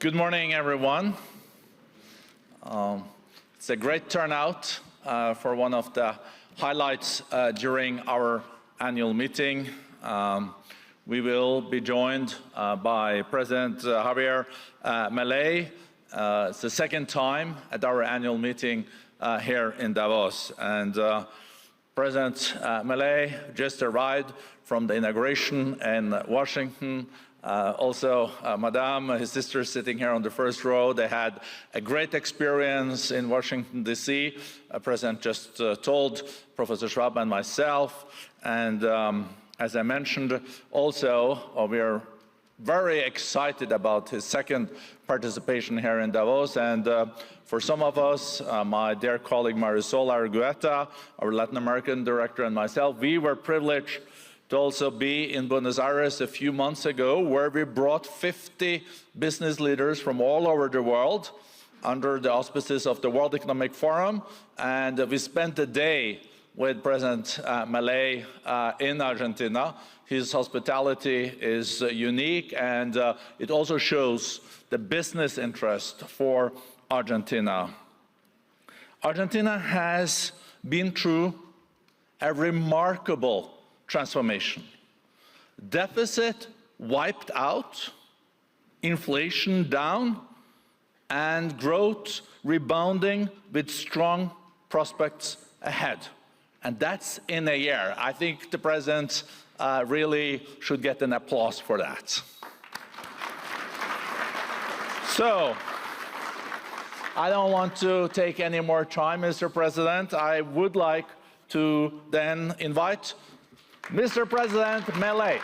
Good morning, everyone. It's a great turnout for one of the highlights during our annual meeting. We will be joined by President Javier Milei. It's the second time at our annual meeting here in Davos. And President Milei just arrived from the inauguration in Washington. Also, Madame, his sister, sitting here on the first row, they had a great experience in Washington, D.C. President just told Professor Schwab and myself. And as I mentioned, also, we are very excited about his second participation here in Davos. And for some of us, my dear colleague Marisol Argueta, our Latin American director, and myself, we were privileged to also be in Buenos Aires a few months ago, where we brought 50 business leaders from all over the world under the auspices of the World Economic Forum. And we spent a day with President Milei in Argentina. His hospitality is unique, and it also shows the business interest for Argentina. Argentina has been through a remarkable transformation. Deficit wiped out, inflation down, and growth rebounding with strong prospects ahead. And that's in a year. I think the president really should get an applause for that. So, I don't want to take any more time, Mr. President. I would like to then invite Mr. President Milei.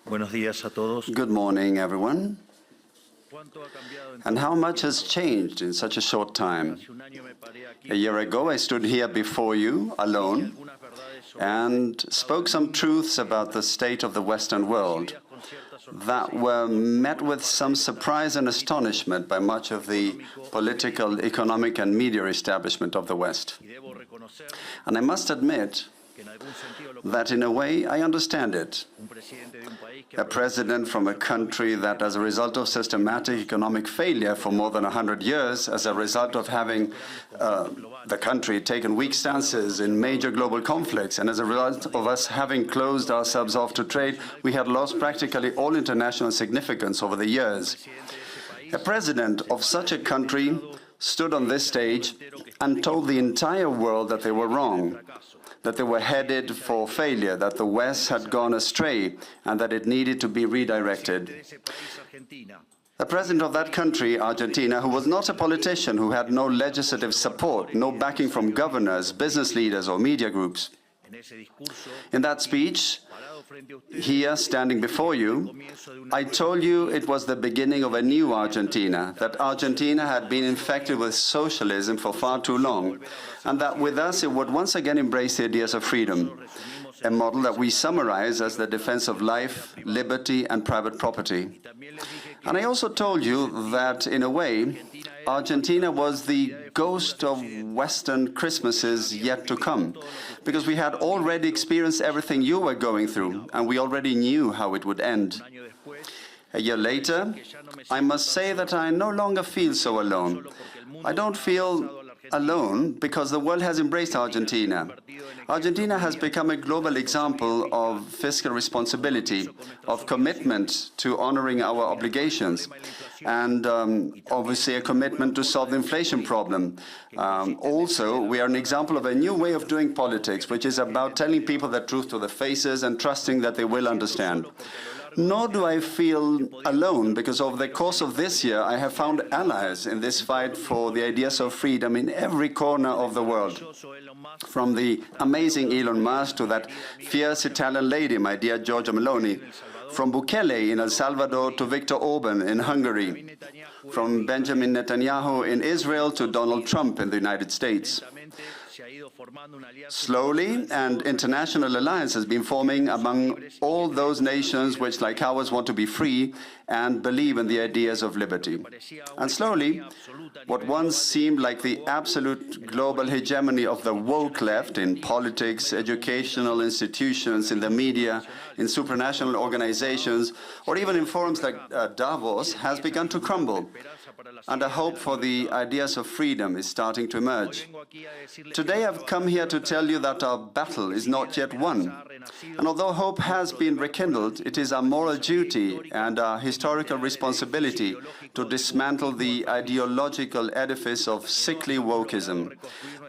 Buenos días a todos. Good morning, everyone. And how much has changed in such a short time? A year ago, I stood here before you, alone, and spoke some truths about the state of the Western world that were met with some surprise and astonishment by much of the political, economic, and media establishment of the West. And I must admit that in a way I understand it. A president from a country that, as a result of systematic economic failure for more than 100 years, as a result of having the country taken weak stances in major global conflicts, and as a result of us having closed ourselves off to trade, we had lost practically all international significance over the years. A president of such a country stood on this stage and told the entire world that they were wrong, that they were headed for failure, that the West had gone astray, and that it needed to be redirected. The president of that country, Argentina, who was not a politician, who had no legislative support, no backing from governors, business leaders, or media groups. In that speech, here, standing before you, I told you it was the beginning of a new Argentina, that Argentina had been infected with socialism for far too long, and that with us it would once again embrace the ideas of freedom, a model that we summarize as the defense of life, liberty, and private property. And I also told you that, in a way, Argentina was the ghost of Western Christmases yet to come, because we had already experienced everything you were going through, and we already knew how it would end. A year later, I must say that I no longer feel so alone. I don't feel alone because the world has embraced Argentina. Argentina has become a global example of fiscal responsibility, of commitment to honoring our obligations, and obviously a commitment to solve the inflation problem. Also, we are an example of a new way of doing politics, which is about telling people the truth to their faces and trusting that they will understand. Nor do I feel alone, because over the course of this year, I have found allies in this fight for the ideas of freedom in every corner of the world. From the amazing Elon Musk to that fierce Italian lady, my dear Giorgia Meloni, From Bukele in El Salvador to Viktor Orban in Hungary, from Benjamin Netanyahu in Israel to Donald Trump in the United States. Slowly, an international alliance has been forming among all those nations which, like ours, want to be free and believe in the ideas of liberty. And slowly, what once seemed like the absolute global hegemony of the woke left in politics, educational institutions, in the media, in supranational organizations, or even in forums like Davos, has begun to crumble. And a hope for the ideas of freedom is starting to emerge. Today I've come here to tell you that our battle is not yet won. And although hope has been rekindled, it is our moral duty and our historical responsibility to dismantle the ideological edifice of sickly wokeism.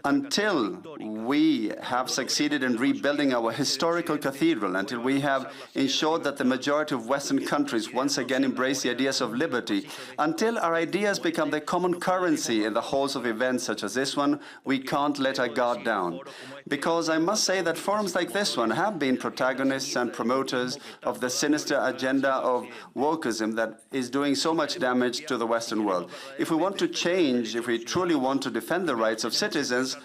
Until we have succeeded in rebuilding our historical cathedral, until we have ensured that the majority of Western countries once again embrace the ideas of liberty, until our ideas become the common currency in the halls of events such as this one, we can't let our guard down. Because I must say that forums like this one have been protagonists and promoters of the sinister agenda of wokeism that is doing so much damage to the Western world. If we want to change, if we truly want to defend the rights of citizens,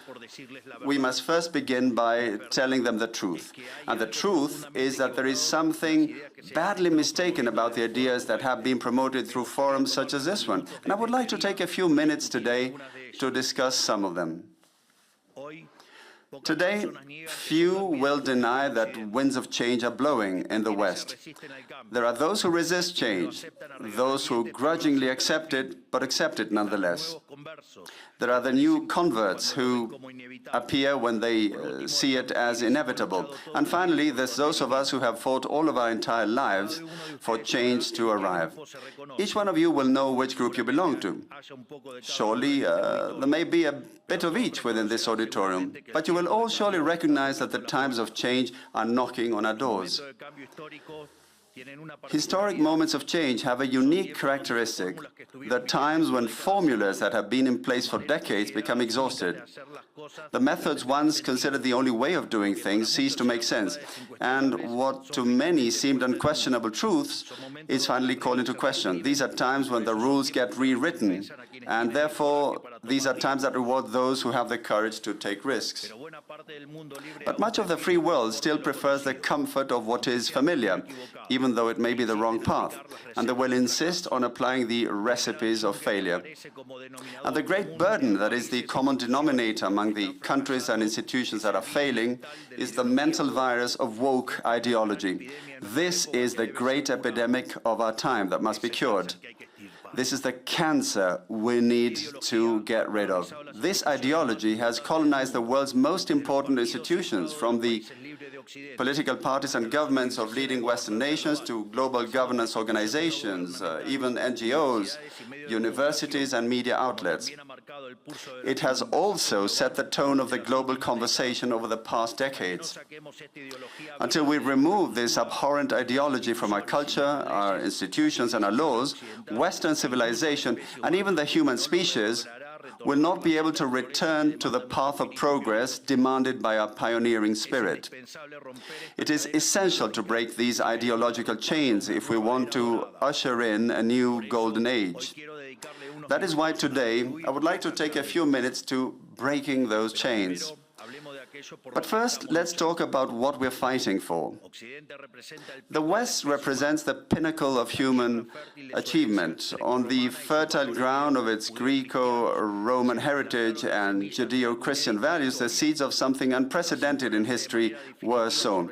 we must first begin by telling them the truth. And the truth is that there is something badly mistaken about the ideas that have been promoted through forums such as this one. And I would like to take a few minutes today to discuss some of them. Today, few will deny that winds of change are blowing in the West. There are those who resist change, those who grudgingly accept it, but accept it nonetheless. There are the new converts who appear when they see it as inevitable. And finally, there's those of us who have fought all of our entire lives for change to arrive. Each one of you will know which group you belong to. Surely, there may be a bit of each within this auditorium, but you will all surely recognize that the times of change are knocking on our doors. Historic moments of change have a unique characteristic: the times when formulas that have been in place for decades become exhausted. The methods once considered the only way of doing things cease to make sense, and what to many seemed unquestionable truths is finally called into question. These are times when the rules get rewritten, and therefore these are times that reward those who have the courage to take risks. But much of the free world still prefers the comfort of what is familiar, even though it may be the wrong path, and they will insist on applying the recipes of failure. And the great burden that is the common denominator among the countries and institutions that are failing is the mental virus of woke ideology. This is the great epidemic of our time that must be cured. This is the cancer we need to get rid of. This ideology has colonized the world's most important institutions, from the political parties and governments of leading Western nations to global governance organizations, even NGOs, universities and media outlets. It has also set the tone of the global conversation over the past decades. Until we remove this abhorrent ideology from our culture, our institutions and our laws, Western civilization and even the human species will not be able to return to the path of progress demanded by our pioneering spirit. It is essential to break these ideological chains if we want to usher in a new golden age. That is why today I would like to take a few minutes to breaking those chains. But first, let's talk about what we're fighting for. The West represents the pinnacle of human achievement. On the fertile ground of its Greco-Roman heritage and Judeo-Christian values, the seeds of something unprecedented in history were sown.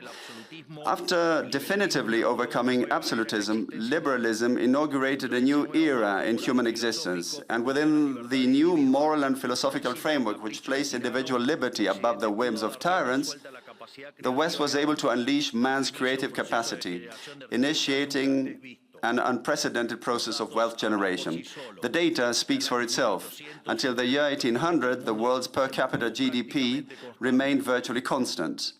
After definitively overcoming absolutism, liberalism inaugurated a new era in human existence, and within the new moral and philosophical framework which placed individual liberty above the whims of tyrants, the West was able to unleash man's creative capacity, initiating an unprecedented process of wealth generation. The data speaks for itself. Until the year 1800, the world's per capita GDP remained virtually constant.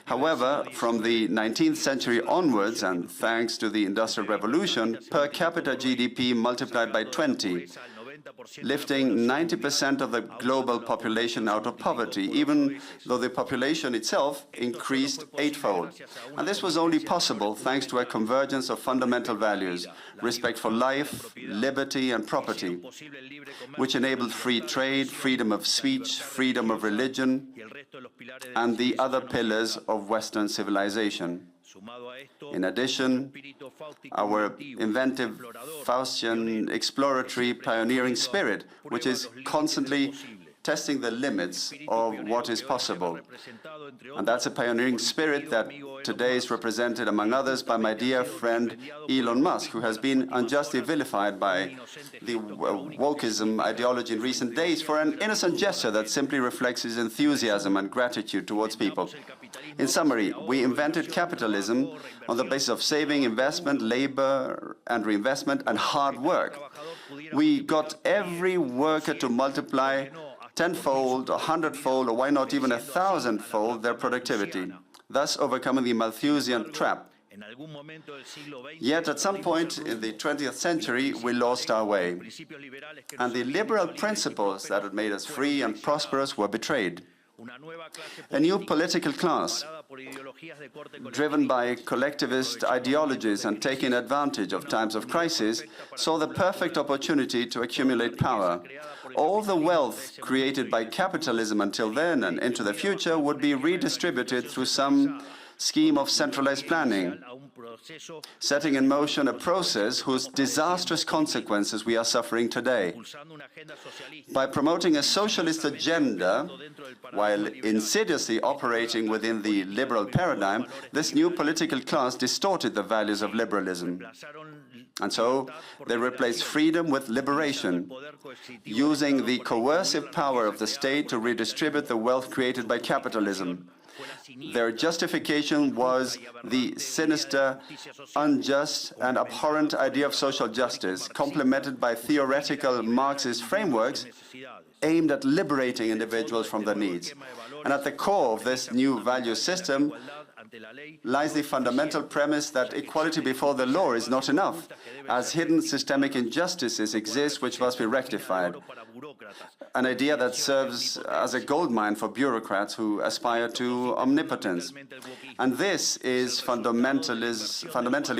However, from the 19th century onwards, and thanks to the Industrial Revolution, per capita GDP multiplied by 20. lifting 90% of the global population out of poverty, even though the population itself increased eightfold. And this was only possible thanks to a convergence of fundamental values, respect for life, liberty, and property, which enabled free trade, freedom of speech, freedom of religion, and the other pillars of Western civilization. In addition, our inventive, Faustian, exploratory, pioneering spirit, which is constantly testing the limits of what is possible. And that's a pioneering spirit that today is represented, among others, by my dear friend Elon Musk, who has been unjustly vilified by the wokeism ideology in recent days for an innocent gesture that simply reflects his enthusiasm and gratitude towards people. In summary, we invented capitalism on the basis of saving, investment, labor and reinvestment, and hard work. We got every worker to multiply tenfold, 100-fold, or why not even 1,000-fold their productivity, thus overcoming the Malthusian trap. Yet at some point in the 20th century, we lost our way, and the liberal principles that had made us free and prosperous were betrayed. A new political class, driven by collectivist ideologies and taking advantage of times of crisis, saw the perfect opportunity to accumulate power. All the wealth created by capitalism until then and into the future would be redistributed through some scheme of centralized planning, setting in motion a process whose disastrous consequences we are suffering today. By promoting a socialist agenda, while insidiously operating within the liberal paradigm, this new political class distorted the values of liberalism. And so they replaced freedom with liberation, using the coercive power of the state to redistribute the wealth created by capitalism. Their justification was the sinister, unjust, and abhorrent idea of social justice, complemented by theoretical Marxist frameworks aimed at liberating individuals from their needs. And at the core of this new value system lies the fundamental premise that equality before the law is not enough, as hidden systemic injustices exist which must be rectified. An idea that serves as a goldmine for bureaucrats who aspire to omnipotence. And this is fundamentally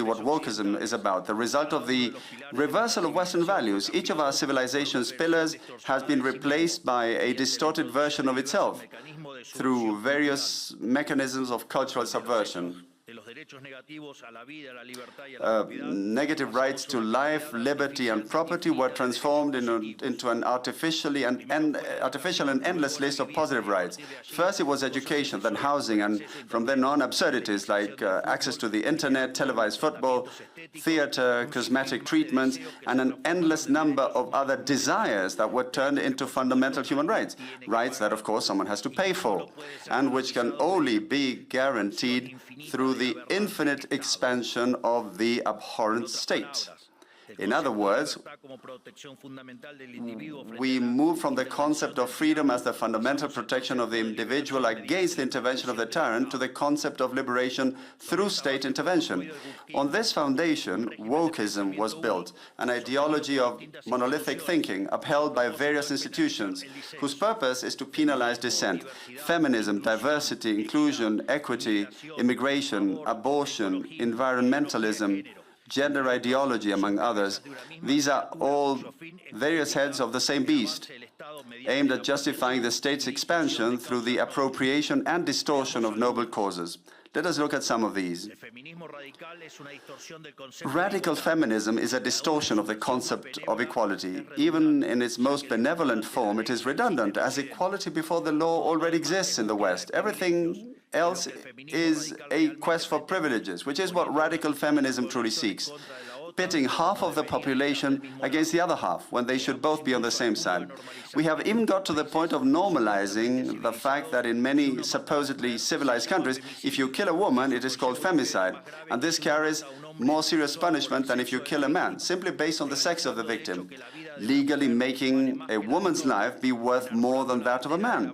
what wokeism is about, the result of the reversal of Western values. Each of our civilization's pillars has been replaced by a distorted version of itself through various mechanisms of cultural subversion. Negative rights to life, liberty, and property were transformed into an artificial and endless list of positive rights. First it was education, then housing, and from then on absurdities like access to the internet, televised football, theater, cosmetic treatments, and an endless number of other desires that were turned into fundamental human rights. Rights that, of course, someone has to pay for, and which can only be guaranteed through the infinite expansion of the abhorrent state. In other words, we move from the concept of freedom as the fundamental protection of the individual against the intervention of the tyrant to the concept of liberation through state intervention. On this foundation, wokeism was built, an ideology of monolithic thinking upheld by various institutions, whose purpose is to penalize dissent. Feminism, diversity, inclusion, equity, immigration, abortion, environmentalism, gender ideology, among others. These are all various heads of the same beast, aimed at justifying the state's expansion through the appropriation and distortion of noble causes. Let us look at some of these. Radical feminism is a distortion of the concept of equality. Even in its most benevolent form, it is redundant, as equality before the law already exists in the West. Everything else is a quest for privileges, which is what radical feminism truly seeks, pitting half of the population against the other half, when they should both be on the same side. We have even got to the point of normalizing the fact that in many supposedly civilized countries, if you kill a woman, it is called femicide, and this carries more serious punishment than if you kill a man, simply based on the sex of the victim, legally making a woman's life be worth more than that of a man.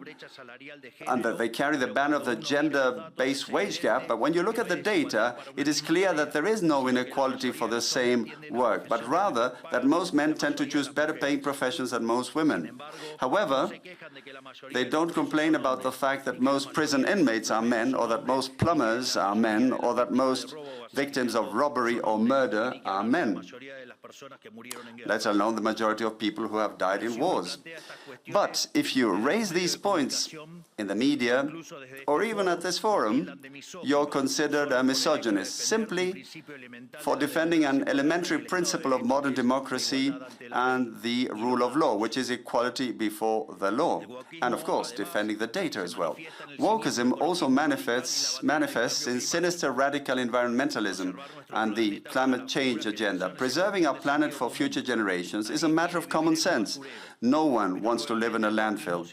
And that they carry the banner of the gender-based wage gap, but when you look at the data, it is clear that there is no inequality for the same work, but rather that most men tend to choose better-paying professions than most women. However, they don't complain about the fact that most prison inmates are men, or that most plumbers are men, or that most victims of robbery or murder are men, let alone the majority of people who have died in wars. But if you raise these points in the media, or even at this forum, you're considered a misogynist, simply for defending an elementary principle of modern democracy and the rule of law, which is equality before the law, and of course, defending the data as well. Wokeism also manifests in sinister radical environmentalism and the climate change agenda. Preserving our planet for future generations is a matter of common sense. No one wants to live in a landfill.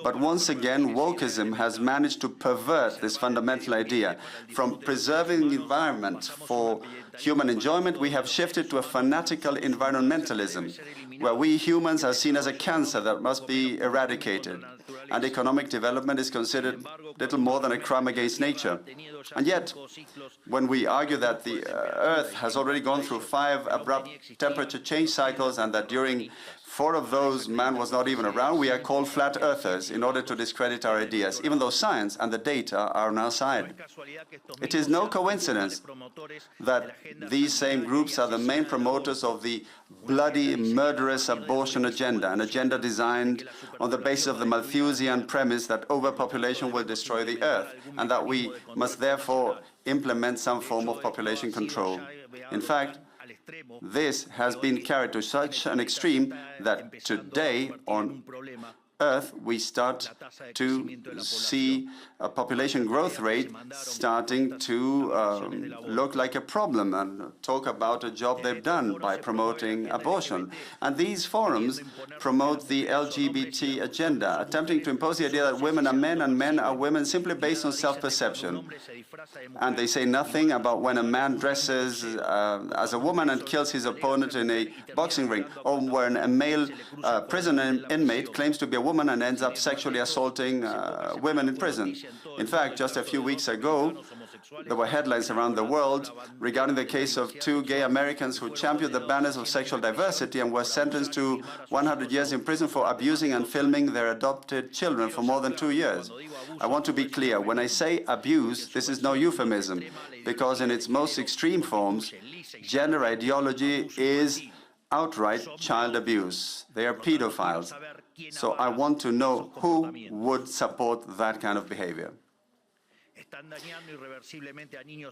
But once again, wokeism has managed to pervert this fundamental idea. From preserving the environment for human enjoyment, we have shifted to a fanatical environmentalism, where we humans are seen as a cancer that must be eradicated, and economic development is considered little more than a crime against nature. And yet, when we argue that the Earth has already gone through 5 abrupt temperature change cycles and that during 4 of those man was not even around, we are called flat earthers in order to discredit our ideas, even though science and the data are on our side. It is no coincidence that these same groups are the main promoters of the bloody, murderous abortion agenda, an agenda designed on the basis of the Malthusian premise that overpopulation will destroy the earth, and that we must therefore implement some form of population control. In fact, this has been carried to such an extreme that today on Earth we start to see a population growth rate starting to look like a problem and talk about a job they've done by promoting abortion. And these forums promote the LGBT agenda, attempting to impose the idea that women are men and men are women simply based on self-perception. And they say nothing about when a man dresses as a woman and kills his opponent in a boxing ring, or when a male prison inmate claims to be a woman and ends up sexually assaulting women in prison. In fact, just a few weeks ago, there were headlines around the world regarding the case of 2 gay Americans who championed the banners of sexual diversity and were sentenced to 100 years in prison for abusing and filming their adopted children for more than 2 years. I want to be clear. When I say abuse, this is no euphemism, because in its most extreme forms, gender ideology is outright child abuse. They are pedophiles. So I want to know who would support that kind of behavior.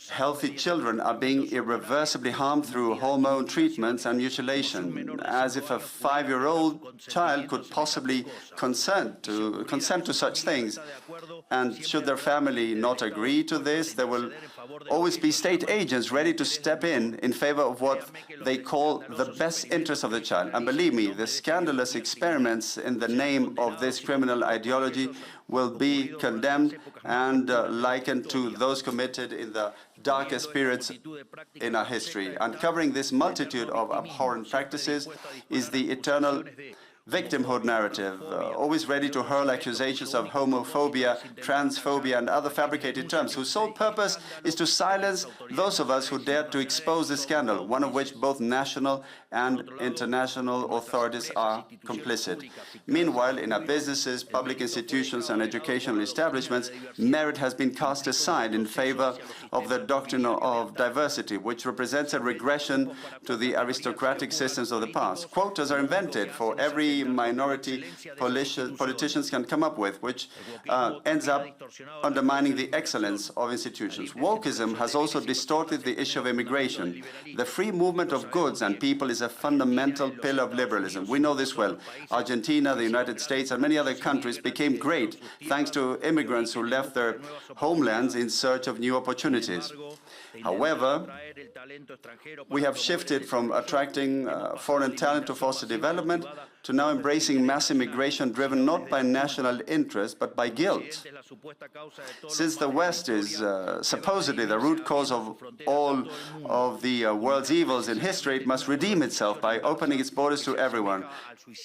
Healthy children are being irreversibly harmed through hormone treatments and mutilation, as if a 5-year-old child could possibly consent to such things. And should their family not agree to this, there will always be state agents ready to step in favor of what they call the best interest of the child. And believe me, the scandalous experiments in the name of this criminal ideology will be condemned and likened to those committed in the darkest periods in our history. Uncovering this multitude of abhorrent practices is the eternal victimhood narrative, always ready to hurl accusations of homophobia, transphobia, and other fabricated terms, whose sole purpose is to silence those of us who dare to expose the scandal, one of which both national and international authorities are complicit. Meanwhile, in our businesses, public institutions, and educational establishments, merit has been cast aside in favor of the doctrine of diversity, which represents a regression to the aristocratic systems of the past. Quotas are invented for every minority politicians can come up with, which ends up undermining the excellence of institutions. Wokeism has also distorted the issue of immigration. The free movement of goods and people is a fundamental pillar of liberalism. We know this well. Argentina, the United States, and many other countries became great thanks to immigrants who left their homelands in search of new opportunities. However, we have shifted from attracting foreign talent to foster development to now embracing mass immigration driven not by national interest but by guilt. Since the West is supposedly the root cause of all of the world's evils in history, it must redeem itself by opening its borders to everyone,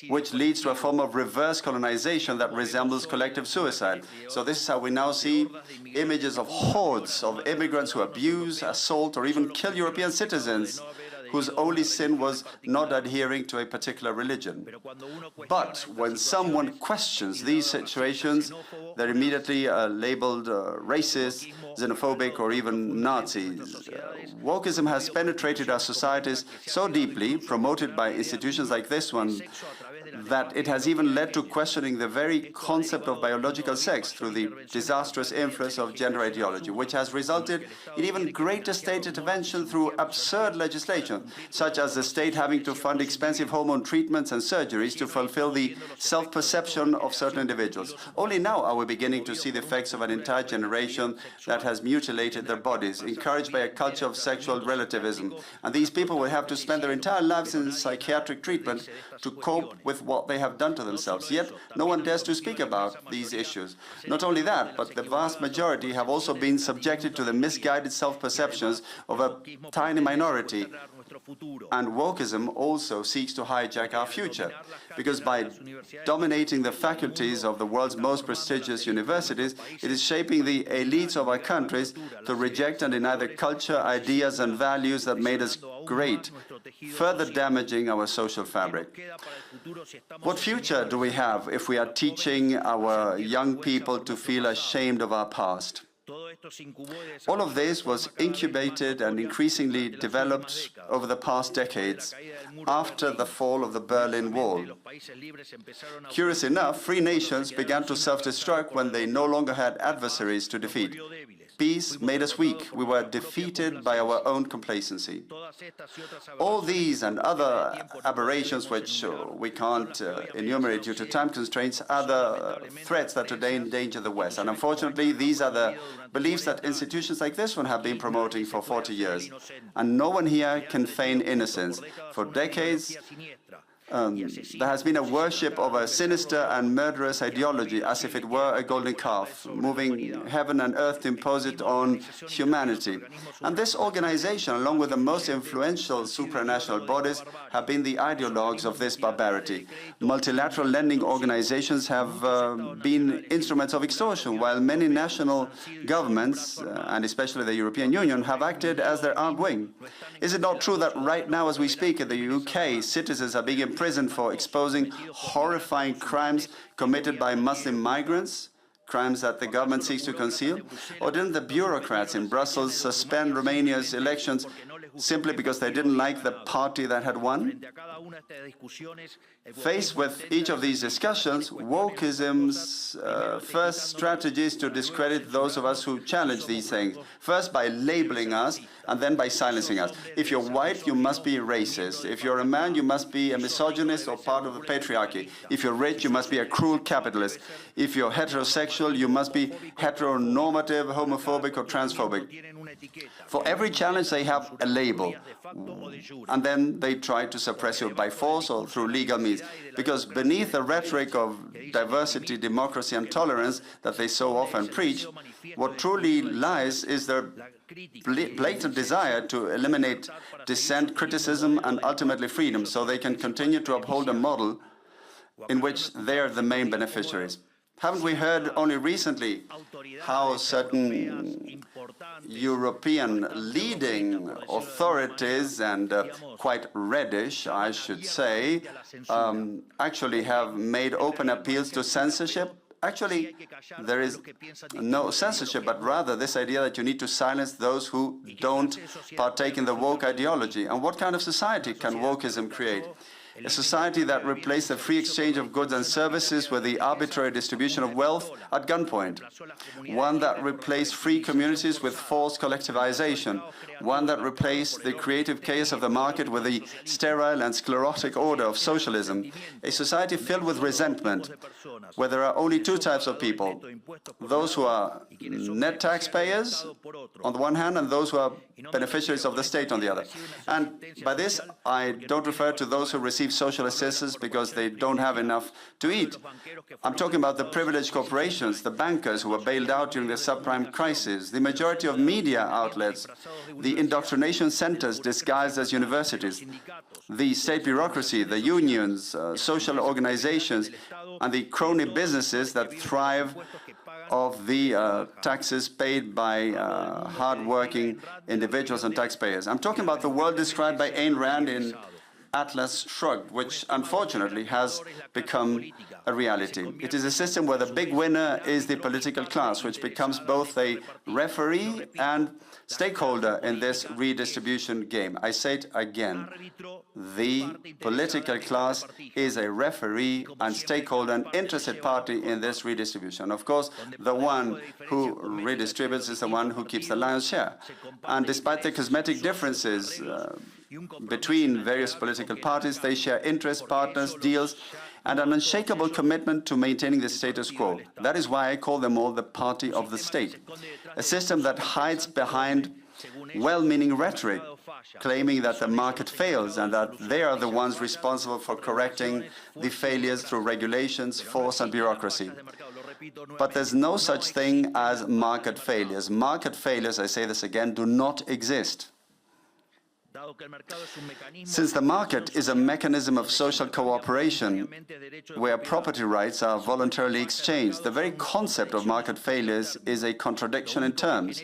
which leads to a form of reverse colonization that resembles collective suicide. So this is how we now see images of hordes of immigrants who abuse, assault, or even kill European citizens whose only sin was not adhering to a particular religion. But when someone questions these situations, they're immediately labeled racist, xenophobic, or even Nazis. Wokeism has penetrated our societies so deeply, promoted by institutions like this one, that it has even led to questioning the very concept of biological sex through the disastrous influence of gender ideology, which has resulted in even greater state intervention through absurd legislation, such as the state having to fund expensive hormone treatments and surgeries to fulfill the self-perception of certain individuals. Only now are we beginning to see the effects of an entire generation that has mutilated their bodies, encouraged by a culture of sexual relativism. And these people will have to spend their entire lives in psychiatric treatment to cope with what they have done to themselves. Yet, no one dares to speak about these issues. Not only that, but the vast majority have also been subjected to the misguided self-perceptions of a tiny minority. And wokeism also seeks to hijack our future, because by dominating the faculties of the world's most prestigious universities, it is shaping the elites of our countries to reject and deny the culture, ideas, and values that made us great, further damaging our social fabric. What future do we have if we are teaching our young people to feel ashamed of our past? All of this was incubated and increasingly developed over the past decades after the fall of the Berlin Wall. Curious enough, free nations began to self-destruct when they no longer had adversaries to defeat. Peace made us weak. We were defeated by our own complacency. All these and other aberrations, which we can't enumerate due to time constraints, are the threats that today endanger the West. And unfortunately, these are the beliefs that institutions like this one have been promoting for 40 years. And no one here can feign innocence. For decades, there has been a worship of a sinister and murderous ideology as if it were a golden calf, moving heaven and earth to impose it on humanity. And this organization, along with the most influential supranational bodies, have been the ideologues of this barbarity. Multilateral lending organizations have been instruments of extortion, while many national governments, and especially the European Union, have acted as their armed wing. Is it not true that right now, as we speak, in the UK, citizens are being imprisoned for exposing horrifying crimes committed by Muslim migrants, crimes that the government seeks to conceal? Or didn't the bureaucrats in Brussels suspend Romania's elections simply because they didn't like the party that had won? Faced with each of these discussions, wokeism's first strategy is to discredit those of us who challenge these things, first by labeling us and then by silencing us. If you're white, you must be racist. If you're a man, you must be a misogynist or part of the patriarchy. If you're rich, you must be a cruel capitalist. If you're heterosexual, you must be heteronormative, homophobic, or transphobic. For every challenge, they have a label, and then they try to suppress you by force or through legal means. Because beneath the rhetoric of diversity, democracy, and tolerance that they so often preach, what truly lies is their blatant desire to eliminate dissent, criticism, and ultimately freedom, so they can continue to uphold a model in which they are the main beneficiaries. Haven't we heard only recently how certain European leading authorities, and quite reddish, I should say, actually have made open appeals to censorship? Actually, there is no censorship, but rather this idea that you need to silence those who don't partake in the woke ideology. And what kind of society can wokeism create? A society that replaced the free exchange of goods and services with the arbitrary distribution of wealth at gunpoint. One that replaced free communities with forced collectivization. one that replaced the creative chaos of the market with the sterile and sclerotic order of socialism, a society filled with resentment, where there are only two types of people: those who are net taxpayers on the one hand and those who are beneficiaries of the state on the other. And by this, I don't refer to those who receive social assistance because they don't have enough to eat. I'm talking about the privileged corporations, the bankers who were bailed out during the subprime crisis, the majority of media outlets, the indoctrination centers disguised as universities, the state bureaucracy, the unions, social organizations, and the crony businesses that thrive of the taxes paid by hard-working individuals and taxpayers. I'm talking about the world described by Ayn Rand in Atlas Shrugged, which unfortunately has become a reality. It is a system where the big winner is the political class, which becomes both a referee and stakeholder in this redistribution game. I say it again. The political class is a referee and stakeholder, an interested party in this redistribution. Of course, the one who redistributes is the one who keeps the lion's share. And despite the cosmetic differences between various political parties, they share interests, partners, deals, and an unshakable commitment to maintaining the status quo. That is why I call them all the party of the state, a system that hides behind well-meaning rhetoric, claiming that the market fails and that they are the ones responsible for correcting the failures through regulations, force, and bureaucracy. But there's no such thing as market failures. Market failures, I say this again, do not exist. Since the market is a mechanism of social cooperation where property rights are voluntarily exchanged, the very concept of market failures is a contradiction in terms.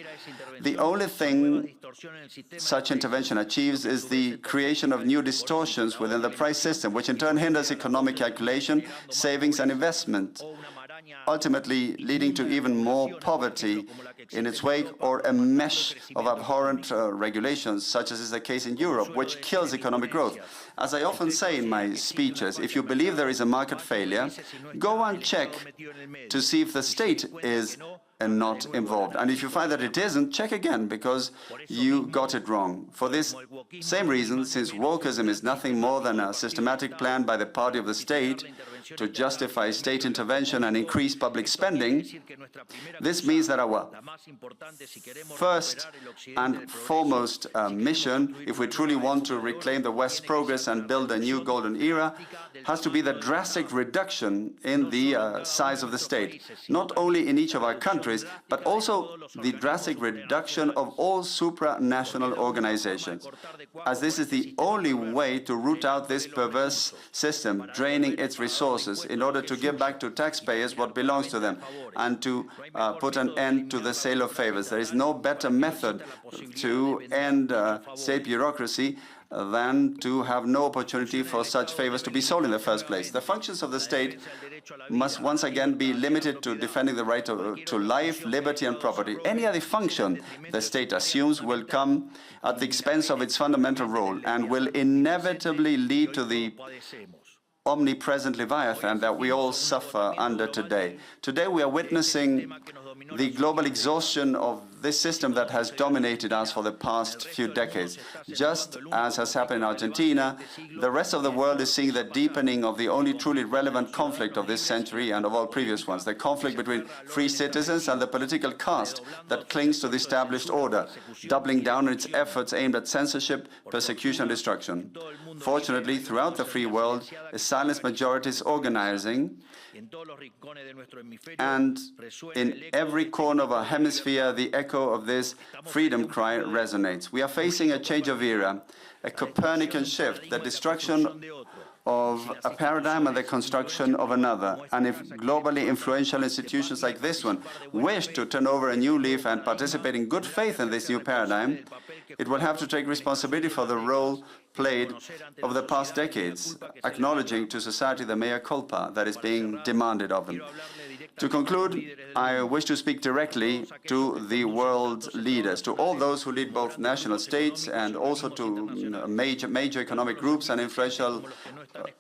The only thing such intervention achieves is the creation of new distortions within the price system, which in turn hinders economic calculation, savings, and investment, ultimately leading to even more poverty in its wake, or a mesh of abhorrent regulations, such as is the case in Europe, which kills economic growth. As I often say in my speeches, if you believe there is a market failure, go and check to see if the state is not involved. And if you find that it isn't, check again, because you got it wrong. For this same reason, since wokeism is nothing more than a systematic plan by the party of the state to justify state intervention and increase public spending, this means that our first and foremost mission, if we truly want to reclaim the West's progress and build a new golden era, has to be the drastic reduction in the size of the state, not only in each of our countries, but also the drastic reduction of all supranational organizations, as this is the only way to root out this perverse system, draining its resources in order to give back to taxpayers what belongs to them and to put an end to the sale of favors. There is no better method to end state bureaucracy than to have no opportunity for such favors to be sold in the first place. The functions of the state must once again be limited to defending the right to life, liberty, and property. Any other function the state assumes will come at the expense of its fundamental role and will inevitably lead to the omnipresent Leviathan that we all suffer under today. Today we are witnessing the global exhaustion of this system that has dominated us for the past few decades. Just as has happened in Argentina, the rest of the world is seeing the deepening of the only truly relevant conflict of this century and of all previous ones, the conflict between free citizens and the political caste that clings to the established order, doubling down on its efforts aimed at censorship, persecution, and destruction. Fortunately, throughout the free world, a silent majority is organizing, and in every corner of our hemisphere, the echo of this freedom cry resonates. We are facing a change of era, a Copernican shift, the destruction of a paradigm and the construction of another. And if globally influential institutions like this one wish to turn over a new leaf and participate in good faith in this new paradigm, it will have to take responsibility for the role played over the past decades, acknowledging to society the mea culpa that is being demanded of them. To conclude, I wish to speak directly to the world's leaders, to all those who lead both national states and also to major economic groups and influential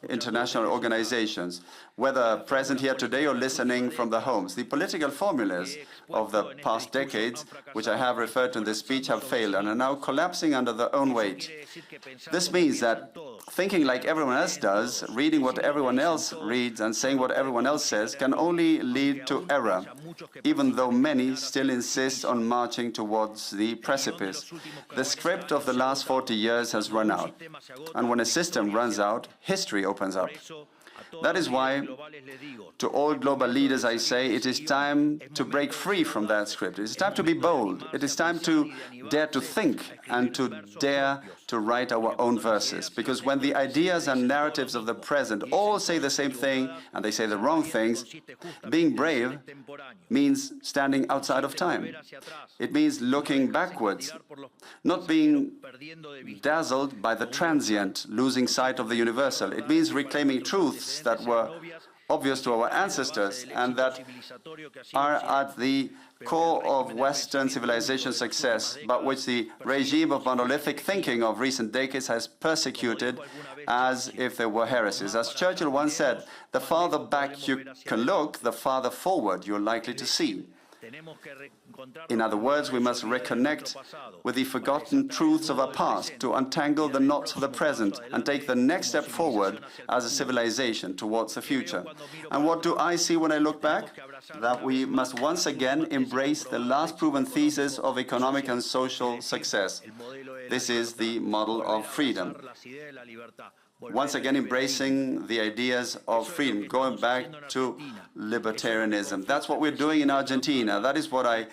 international organizations, whether present here today or listening from their homes. The political formulas of the past decades, which I have referred to in this speech, have failed and are now collapsing under their own weight. This means that thinking like everyone else does, reading what everyone else reads and saying what everyone else says can only lead to error, even though many still insist on marching towards the precipice. The script of the last 40 years has run out, and when a system runs out, history opens up. That is why, to all global leaders, I say it is time to break free from that script. It is time to be bold. It is time to dare to think and to dare to write our own verses. Because when the ideas and narratives of the present all say the same thing and they say the wrong things, being brave means standing outside of time. It means looking backwards, not being dazzled by the transient, losing sight of the universal. It means reclaiming truths that were obvious to our ancestors and that are at the core of Western civilization success, but which the regime of monolithic thinking of recent decades has persecuted as if they were heresies. As Churchill once said, the farther back you can look, the farther forward you're likely to see. In other words, we must reconnect with the forgotten truths of our past to untangle the knots of the present and take the next step forward as a civilization towards the future. And what do I see when I look back? That we must once again embrace the last proven thesis of economic and social success. This is the model of freedom. Once again embracing the ideas of freedom, going back to libertarianism. That's what we're doing in Argentina. That is what I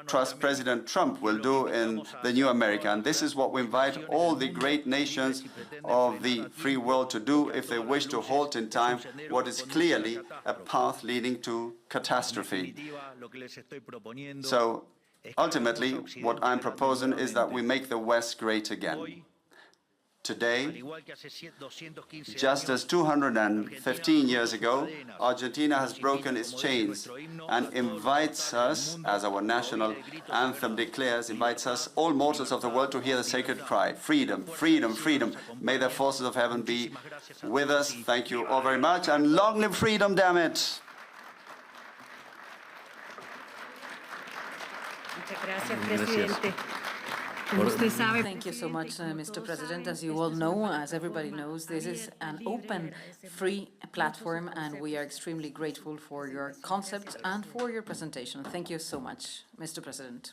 trust President Trump will do in the new America. And this is what we invite all the great nations of the free world to do if they wish to halt in time what is clearly a path leading to catastrophe. So ultimately, what I'm proposing is that we make the West great again. Today, just as 215 years ago, Argentina has broken its chains and invites us, as our national anthem declares, invites us, all mortals of the world, to hear the sacred cry, freedom, freedom, freedom. May the forces of heaven be with us. Thank you all very much, and long live freedom, damn it! Thank you so much, Mr. President. As you all know, as everybody knows, this is an open, free platform, and we are extremely grateful for your concept and for your presentation. Thank you so much, Mr. President.